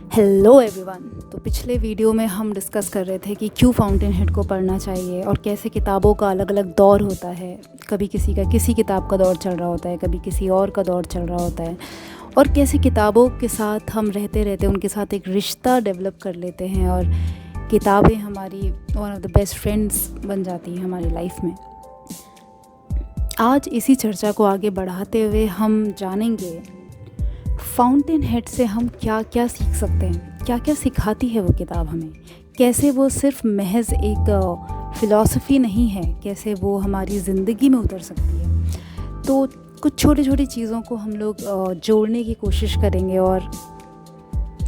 Hello everyone. तो पिछले video में हम डिस्कस कर रहे थे कि क्यों फाउंटेन हेड को पढ़ना चाहिए और कैसे किताबों का अलग अलग दौर होता है। कभी किसी किताब का दौर चल रहा होता है, कभी किसी और का दौर चल रहा होता है, और कैसे किताबों के साथ हम रहते रहते उनके साथ एक रिश्ता डेवलप कर लेते हैं और किताबें हमारी one of the best friends बन जाती हैं हमारी लाइफ में। आज इसी चर्चा को आगे बढ़ाते हुए हम जानेंगे फाउंटेन हेड से हम क्या क्या सीख सकते हैं, क्या क्या सिखाती है वो किताब हमें, कैसे वो सिर्फ महज एक फ़िलॉसफ़ी नहीं है, कैसे वो हमारी ज़िंदगी में उतर सकती है। तो कुछ छोटी छोटी चीज़ों को हम लोग जोड़ने की कोशिश करेंगे और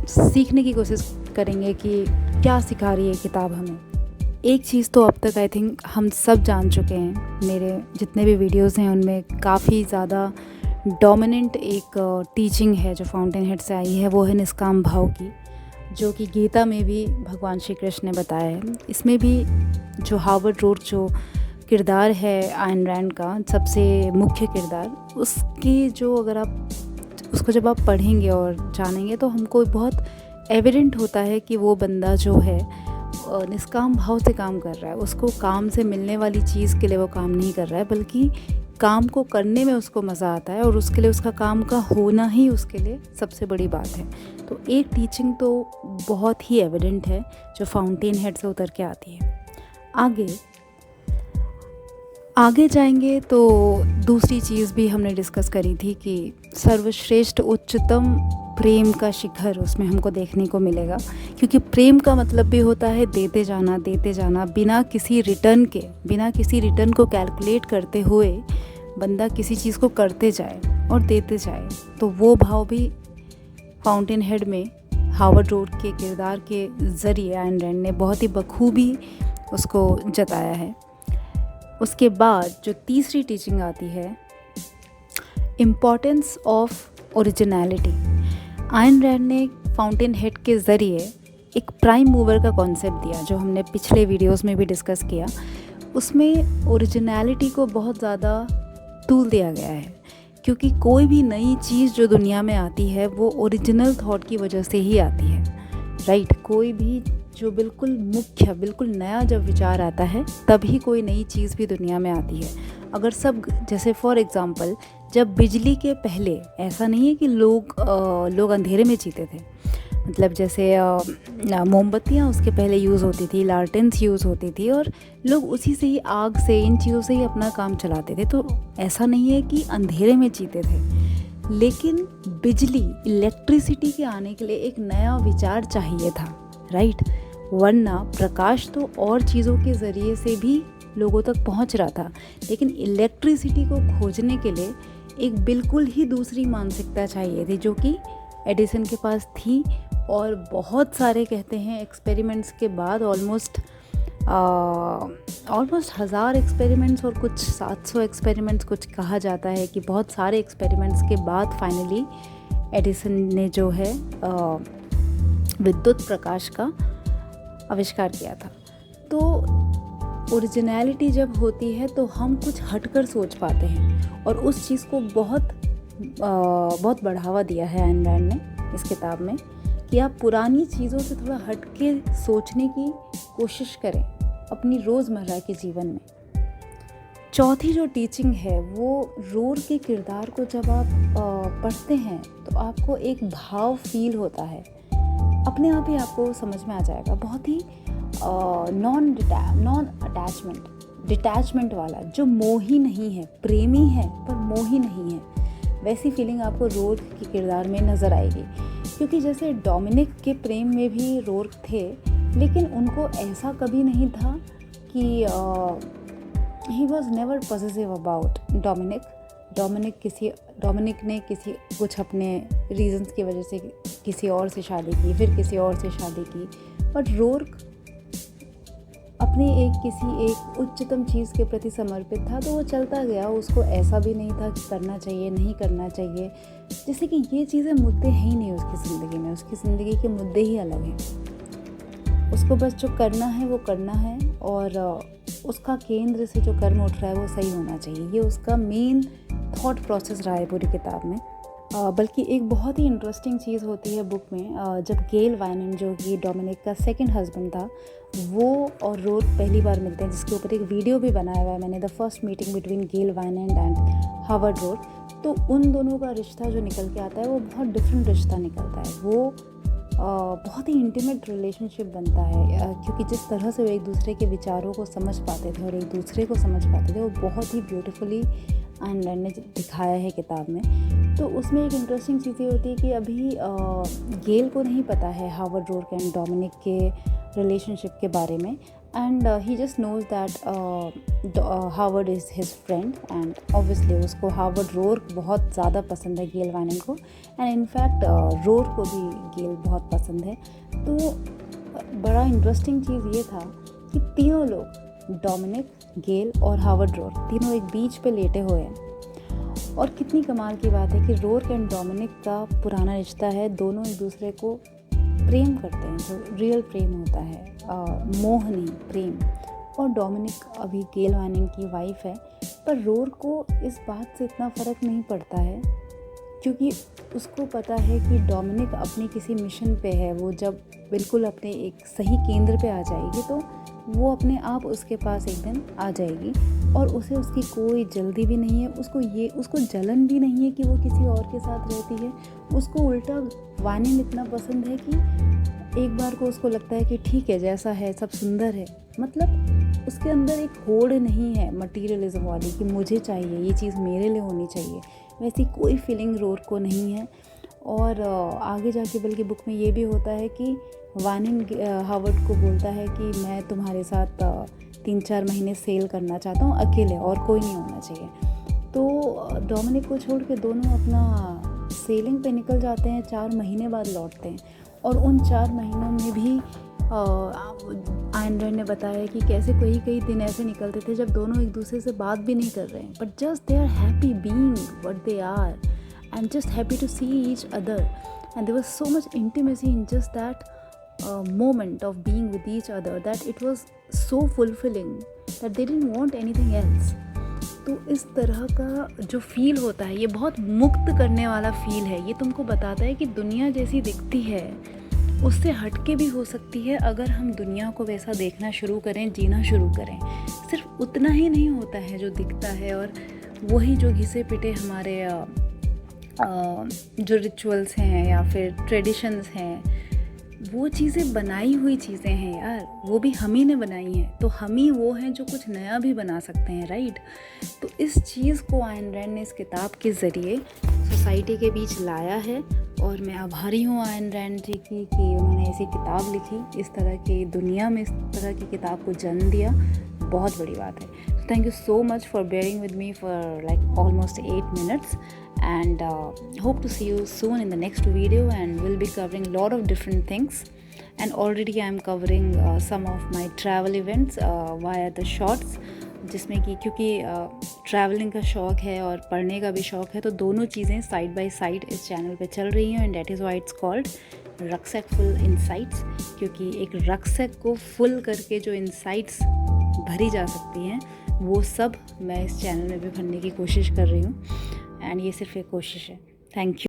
सीखने की कोशिश करेंगे कि क्या सिखा रही है किताब हमें। एक चीज़ तो अब तक आई थिंक हम सब जान चुके हैं, मेरे जितने भी वीडियोस हैं उनमें काफ़ी ज़्यादा डोमिनेंट एक टीचिंग है जो फाउंटेन हेड से आई है, वो है निष्काम भाव की, जो कि गीता में भी भगवान श्री कृष्ण ने बताया है। इसमें भी जो हार्वर्ड रोड जो किरदार है आयन रैंड का सबसे मुख्य किरदार, उसकी जो अगर आप उसको जब आप पढ़ेंगे और जानेंगे तो हमको बहुत एविडेंट होता है कि वो बंदा जो है निष्काम भाव से काम कर रहा है। उसको काम से मिलने वाली चीज़ के लिए वो काम नहीं कर रहा है, बल्कि काम को करने में उसको मज़ा आता है और उसके लिए उसका काम का होना ही उसके लिए सबसे बड़ी बात है। तो एक टीचिंग तो बहुत ही एविडेंट है जो फाउंटेन हेड से उतर के आती है। आगे जाएंगे तो दूसरी चीज़ भी हमने डिस्कस करी थी कि सर्वश्रेष्ठ उच्चतम प्रेम का शिखर उसमें हमको देखने को मिलेगा, क्योंकि प्रेम का मतलब भी होता है देते जाना बिना किसी रिटर्न को कैलकुलेट करते हुए बंदा किसी चीज़ को करते जाए और देते जाए। तो वो भाव भी फाउंटेन हेड में हार्वर्ड रोड के किरदार के ज़रिए आयन रैंड ने बहुत ही बखूबी उसको जताया है। उसके बाद जो तीसरी टीचिंग आती है, importance of originality. Ayn Rand ने फाउंटेन हेड के ज़रिए एक प्राइम मूवर का कॉन्सेप्ट दिया जो हमने पिछले वीडियोस में भी डिस्कस किया। उसमें ओरिजिनैलिटी को बहुत ज़्यादा तूल दिया गया है, क्योंकि कोई भी नई चीज़ जो दुनिया में आती है वो ओरिजिनल थॉट की वजह से ही आती है, राइट। कोई भी जो बिल्कुल नया जब विचार आता है तभी कोई नई चीज़ भी दुनिया में आती है। अगर सब जैसे फॉर एग्ज़ाम्पल जब बिजली के पहले ऐसा नहीं है कि लोग अंधेरे में जीते थे, मतलब जैसे मोमबत्तियाँ उसके पहले यूज़ होती थी, लालटेन्स यूज़ होती थी और लोग उसी से ही आग से इन चीज़ों से ही अपना काम चलाते थे। तो ऐसा नहीं है कि अंधेरे में जीते थे, लेकिन इलेक्ट्रिसिटी के आने के लिए एक नया विचार चाहिए था, राइट। वरना प्रकाश तो और चीज़ों के ज़रिए से भी लोगों तक पहुंच रहा था, लेकिन इलेक्ट्रिसिटी को खोजने के लिए एक बिल्कुल ही दूसरी मानसिकता चाहिए थी जो कि एडिसन के पास थी। और बहुत सारे कहते हैं एक्सपेरिमेंट्स के बाद ऑलमोस्ट 1000 एक्सपेरिमेंट्स और कुछ 700 एक्सपेरिमेंट्स कुछ कहा जाता है कि बहुत सारे एक्सपेरिमेंट्स के बाद फाइनली एडिसन ने जो है विद्युत प्रकाश का आविष्कार किया था। तो ओरिजिनैलिटी जब होती है तो हम कुछ हटकर सोच पाते हैं, और उस चीज़ को बहुत बढ़ावा दिया है आयन रैंड ने इस किताब में कि आप पुरानी चीज़ों से थोड़ा हट के सोचने की कोशिश करें अपनी रोज़मर्रा के जीवन में। चौथी जो टीचिंग है वो रोर के किरदार को जब आप पढ़ते हैं तो आपको एक भाव फील होता है, अपने आप ही आपको समझ में आ जाएगा। बहुत ही नॉन डिटैचमेंट वाला, जो मोही नहीं है, प्रेमी है पर मोही नहीं है, वैसी फीलिंग आपको रोर के किरदार में नज़र आएगी। क्योंकि जैसे डोमिनिक के प्रेम में भी रोर थे, लेकिन उनको ऐसा कभी नहीं था कि he was never possessive about Dominic ने कुछ अपने रीजंस की वजह से किसी और से शादी की, फिर किसी और से शादी की, बट रोर्क अपने एक उच्चतम चीज़ के प्रति समर्पित था। तो वो चलता गया, उसको ऐसा भी नहीं था कि करना चाहिए नहीं करना चाहिए, जैसे कि ये चीज़ें मुद्दे हैं ही नहीं उसकी ज़िंदगी में। उसकी ज़िंदगी के मुद्दे ही अलग हैं। उसको बस जो करना है वो करना है, और उसका केंद्र से जो कर्म उठ रहा है वो सही होना चाहिए। ये उसका मेन थॉट प्रोसेस रहा है पूरी किताब में। बल्कि एक बहुत ही इंटरेस्टिंग चीज़ होती है बुक में, जब गेल वाइनन जो कि डोमिनिक का सेकंड हस्बैंड था, वो और रोर पहली बार मिलते हैं, जिसके ऊपर एक वीडियो भी बनाया हुआ है मैंने, the first meeting between Gail Wynand and Howard Roark. तो उन दोनों का रिश्ता जो निकल के आता है वो बहुत डिफरेंट रिश्ता निकलता है। वो बहुत ही इंटीमेट रिलेशनशिप बनता है, क्योंकि जिस तरह से वो एक दूसरे के विचारों को समझ पाते थे और एक दूसरे को समझ पाते थे, वो बहुत ही ब्यूटीफुली आयन रैंड ने दिखाया है किताब में। तो उसमें एक इंटरेस्टिंग चीज़ ये होती है कि अभी गेल को नहीं पता है हावर्ड रोर्क एंड डोमिनिक के रिलेशनशिप के बारे में, and he just knows that Howard is his friend, and obviously उसको हावर्ड रोर्क बहुत ज़्यादा पसंद है गेल वाइनन को, एंड इनफैक्ट रोर्क को भी गेल बहुत पसंद है। तो बड़ा इंटरेस्टिंग चीज़ ये था कि तीनों लोग, डोमिनिक, गेल और हावर्ड रोर्क, तीनों एक बीच पे लेटे हुए हैं। और कितनी कमाल की बात है कि रोर्क एंड डोमिनिक का पुराना रिश्ता है, दोनों एक दूसरे को प्रेम करते हैं, जो रियल प्रेम होता है, मोह नहीं, प्रेम। और डोमिनिक अभी गेल वाइनन की वाइफ है, पर रोर्क को इस बात से इतना फ़र्क नहीं पड़ता है, क्योंकि उसको पता है कि डोमिनिक अपनी किसी मिशन पे है। वो जब बिल्कुल अपने एक सही केंद्र पे आ जाएगी तो वो अपने आप उसके पास एक दिन आ जाएगी, और उसे उसकी कोई जल्दी भी नहीं है। उसको जलन भी नहीं है कि वो किसी और के साथ रहती है। उसको उल्टा वाइनन इतना पसंद है कि एक बार को उसको लगता है कि ठीक है, जैसा है सब सुंदर है। मतलब उसके अंदर एक होड़ नहीं है मटीरियलिज्म वाली कि मुझे चाहिए, ये चीज़ मेरे लिए होनी चाहिए, वैसी कोई फीलिंग रोर्क को नहीं है। और आगे जाके बल्कि बुक में ये भी होता है कि वाइनन हावर्ड को बोलता है कि मैं तुम्हारे साथ 3-4 महीने सेल करना चाहता हूँ अकेले, और कोई नहीं होना चाहिए। तो डोमिनिक को छोड़ के दोनों अपना सेलिंग पे निकल जाते हैं, 4 महीने बाद लौटते हैं। और उन 4 महीनों में भी आयन रैंड ने बताया कि कैसे कई दिन ऐसे निकलते थे जब दोनों एक दूसरे से बात भी नहीं कर रहे हैं, but just they are happy being what they are and just happy to see each other, and there was so much intimacy in just that moment of being with each other that it was so fulfilling that they didn't want anything else. तो इस तरह का जो feel होता है, ये बहुत मुक्त करने वाला फील है। ये तुमको बताता है कि दुनिया जैसी दिखती है उससे हटके भी हो सकती है, अगर हम दुनिया को वैसा देखना शुरू करें, जीना शुरू करें। सिर्फ उतना ही नहीं होता है जो दिखता है, और वही जो घिसे पिटे हमारे जो रिचुअल्स हैं या फिर ट्रेडिशंस हैं, वो चीज़ें बनाई हुई चीज़ें हैं यार, वो भी हम ही ने बनाई हैं। तो हम ही वो हैं जो कुछ नया भी बना सकते हैं, राइट। तो इस चीज़ को आयन रैंड ने इस किताब के ज़रिए सोसाइटी के बीच लाया है, और मैं आभारी हूँ आयन रैंड जी की कि उन्होंने ऐसी किताब लिखी, इस तरह की दुनिया में इस तरह की किताब को जन्म दिया। बहुत बड़ी बात है। Thank you so much for bearing with me for like almost 8 minutes, and hope to see you soon in the next video, and we'll be covering a lot of different things, and already I'm covering some of my travel events via the shorts, जिसमें कि क्योंकि travelling का शौक़ है और पढ़ने का भी शौक़ है, तो दोनों चीज़ें साइड बाय साइड इस चैनल पे चल रही हैं, and that is why it's called rucksack full insights, क्योंकि एक रक्सैक को फुल करके जो इनसाइट्स भरी जा सकती हैं, वो सब मैं इस चैनल में भी भरने की कोशिश कर रही हूँ, एंड ये सिर्फ एक कोशिश है। Thank you.